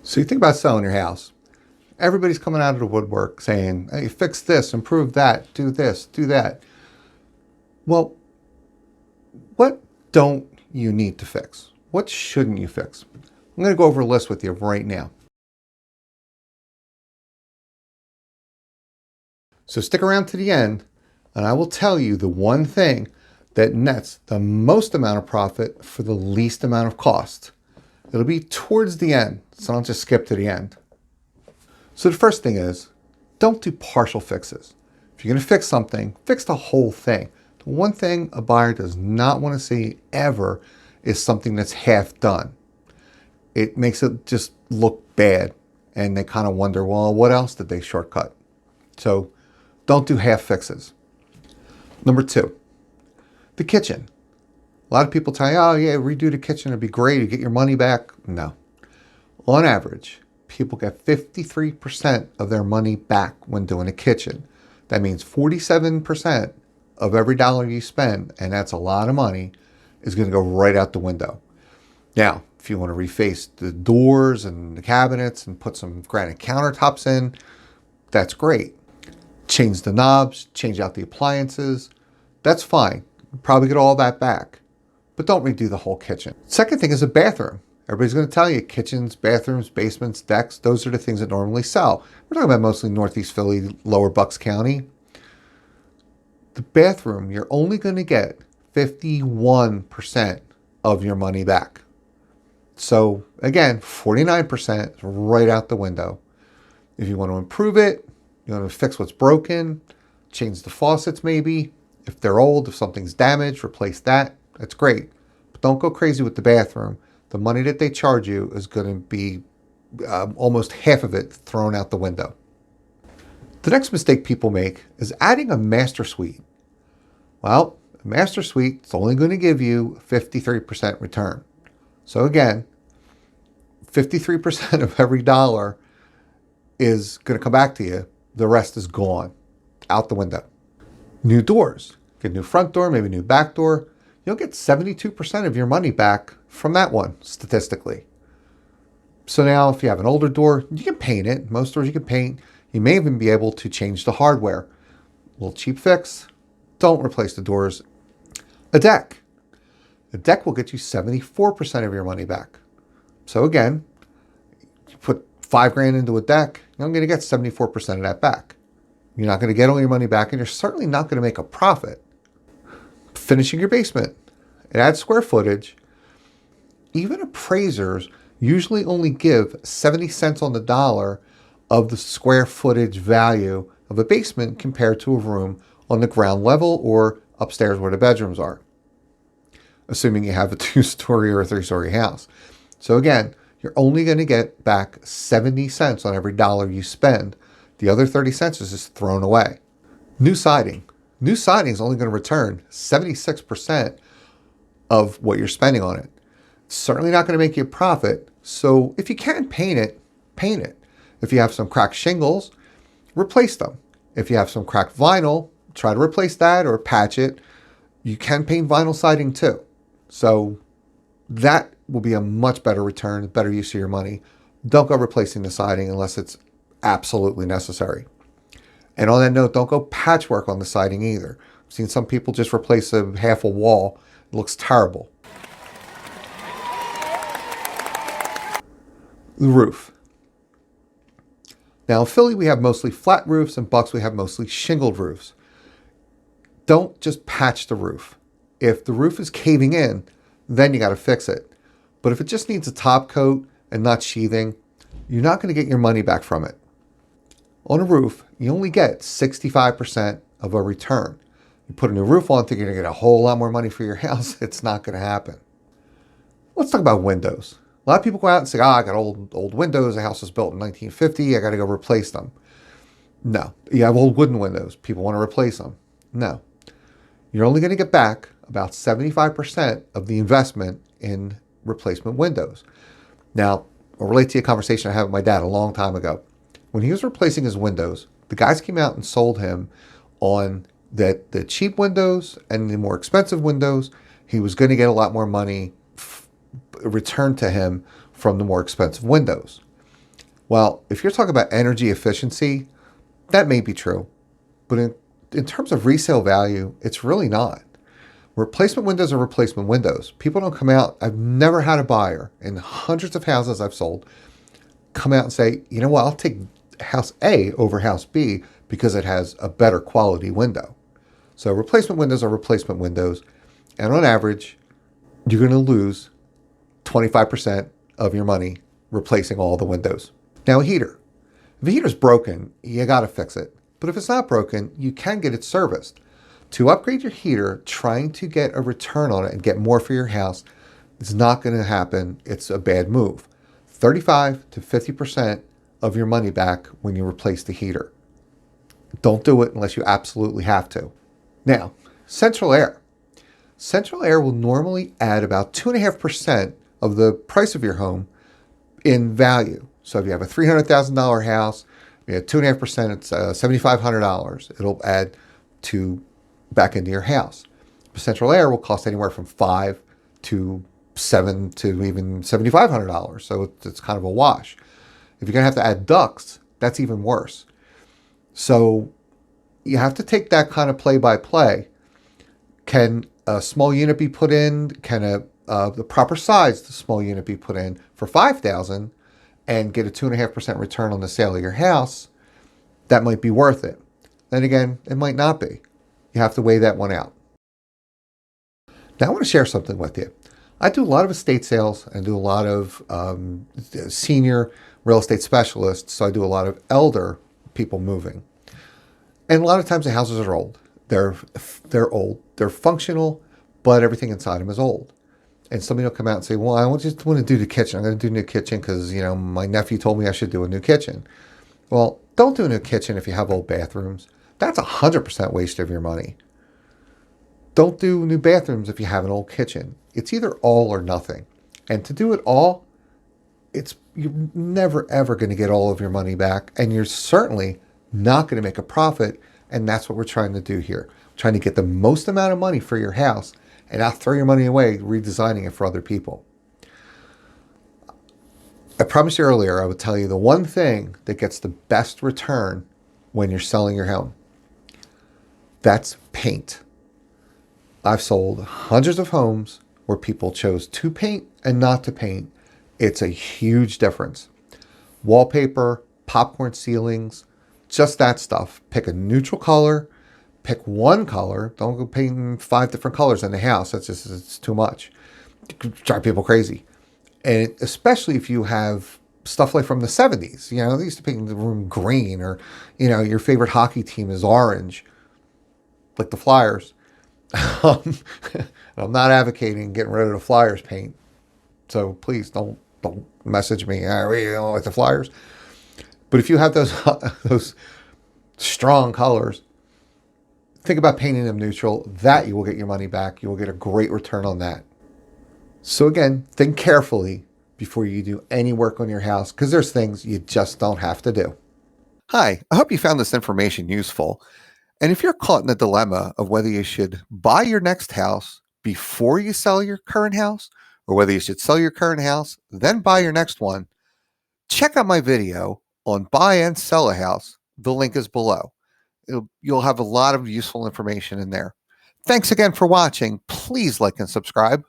So you think about selling your house. Everybody's coming out of the woodwork saying, hey, fix this, improve that, do this, do that. Well, what don't you need to fix? What shouldn't you fix? I'm going to go over a list with you right now. So stick around to the end, and I will tell you the one thing that nets the most amount of profit for the least amount of cost. It'll be towards the end, so don't just skip to the end. So the first thing is, don't do partial fixes. If you're going to fix something, fix the whole thing. The one thing a buyer does not want to see ever is something that's half done. It makes it just look bad, and they kind of wonder, well, what else did they shortcut? So don't do half fixes. Number two, the kitchen. A lot of people tell you, oh yeah, redo the kitchen, it'd be great, you get your money back. No. On average, people get 53% of their money back when doing a kitchen. That means 47% of every dollar you spend, and that's a lot of money, is going to go right out the window. Now, if you want to reface the doors and the cabinets and put some granite countertops in, that's great. Change the knobs, change out the appliances, that's fine. You'll probably get all that back. But don't redo the whole kitchen. Second thing is a bathroom. Everybody's going to tell you kitchens, bathrooms, basements, decks, those are the things that normally sell. We're talking about mostly Northeast Philly, Lower Bucks County. The bathroom, you're only going to get 51% of your money back. So again, 49% is right out the window. If you want to improve it, you want to fix what's broken, change the faucets maybe. If they're old, if something's damaged, replace that. That's great. But don't go crazy with the bathroom. The money that they charge you is going to be almost half of it thrown out the window. The next mistake people make is adding a master suite. Well, a master suite is only going to give you 53% return. So again, 53% of every dollar is going to come back to you. The rest is gone, out the window. New doors. Get a new front door, maybe a new back door. You'll get 72% of your money back from that one, statistically. So now if you have an older door, you can paint it. Most doors you can paint. You may even be able to change the hardware. A little cheap fix. Don't replace the doors. A deck. A deck will get you 74% of your money back. So again, you put $5,000 into a deck, you're going to get 74% of that back. You're not going to get all your money back, and you're certainly not going to make a profit. Finishing your basement. It adds square footage. Even appraisers usually only give 70 cents on the dollar of the square footage value of a basement compared to a room on the ground level or upstairs where the bedrooms are, assuming you have a 2-story or a 3-story house. So again, you're only going to get back 70 cents on every dollar you spend. The other 30 cents is just thrown away. New siding. New siding is only going to return 76% of what you're spending on it. Certainly not going to make you a profit. So if you can paint it, paint it. If you have some cracked shingles, replace them. If you have some cracked vinyl, try to replace that or patch it. You can paint vinyl siding too. So that will be a much better return, better use of your money. Don't go replacing the siding unless it's absolutely necessary. And on that note, don't go patchwork on the siding either. I've seen some people just replace half a wall. It looks terrible. The roof. Now in Philly, we have mostly flat roofs. In Bucks, we have mostly shingled roofs. Don't just patch the roof. If the roof is caving in, then you got to fix it. But if it just needs a top coat and not sheathing, you're not going to get your money back from it. On a roof, you only get 65% of a return. You put a new roof on, think you're going to get a whole lot more money for your house. It's not going to happen. Let's talk about windows. A lot of people go out and say, I got old windows. The house was built in 1950. I got to go replace them. No. You have old wooden windows. People want to replace them. No. You're only going to get back about 75% of the investment in replacement windows. Now, I'll relate to you a conversation I had with my dad a long time ago. When he was replacing his windows, the guys came out and sold him on that the cheap windows and the more expensive windows, he was going to get a lot more money returned to him from the more expensive windows. Well, if you're talking about energy efficiency, that may be true. But in terms of resale value, it's really not. Replacement windows are replacement windows. People don't come out. I've never had a buyer in hundreds of houses I've sold come out and say, you know what, I'll take house A over house B because it has a better quality window. So replacement windows are replacement windows. And on average, you're going to lose 25% of your money replacing all the windows. Now, a heater. If a heater's broken, you got to fix it. But if it's not broken, you can get it serviced. To upgrade your heater, trying to get a return on it and get more for your house is not going to happen. It's a bad move. 35 to 50% of your money back when you replace the heater. Don't do it unless you absolutely have to. Now, central air. Central air will normally add about 2.5% of the price of your home in value. So if you have a $300,000 house, you have 2.5%, it's $7,500. It'll add to back into your house. Central air will cost anywhere from $5 to $7 to even $7,500. So it's kind of a wash. If you're going to have to add ducts, that's even worse. So you have to take that kind of play by play. Can a small unit be put in? Can the proper size the small unit be put in for $5,000 and get a 2.5% return on the sale of your house? That might be worth it. Then again, it might not be. You have to weigh that one out. Now I want to share something with you. I do a lot of estate sales and do a lot of senior real estate specialists. So I do a lot of elder people moving. And a lot of times the houses are old. They're old. They're functional, but everything inside them is old. And somebody will come out and say, well, I just want to do the kitchen. I'm going to do a new kitchen because, my nephew told me I should do a new kitchen. Well, don't do a new kitchen if you have old bathrooms. That's 100% waste of your money. Don't do new bathrooms if you have an old kitchen. It's either all or nothing. And to do it all, you're never, ever going to get all of your money back. And you're certainly not going to make a profit. And that's what we're trying to do here. Trying to get the most amount of money for your house and not throw your money away redesigning it for other people. I promised you earlier I would tell you the one thing that gets the best return when you're selling your home. That's paint. I've sold hundreds of homes where people chose to paint and not to paint. It's a huge difference. Wallpaper, popcorn ceilings, just that stuff. Pick a neutral color. Pick one color. Don't go painting 5 different colors in the house. It's too much. It could drive people crazy. And especially if you have stuff like from the 70s. They used to paint the room green, or, your favorite hockey team is orange, like the Flyers. I'm not advocating getting rid of the Flyers paint. So please don't message me. You don't like the Flyers. But if you have those strong colors, think about painting them neutral. That you will get your money back. You will get a great return on that. So again, think carefully before you do any work on your house, because there's things you just don't have to do. Hi, I hope you found this information useful. And if you're caught in a dilemma of whether you should buy your next house before you sell your current house, or whether you should sell your current house, then buy your next one, check out my video on buy and sell a house. The link is below. You'll have a lot of useful information in there. Thanks again for watching. Please like and subscribe.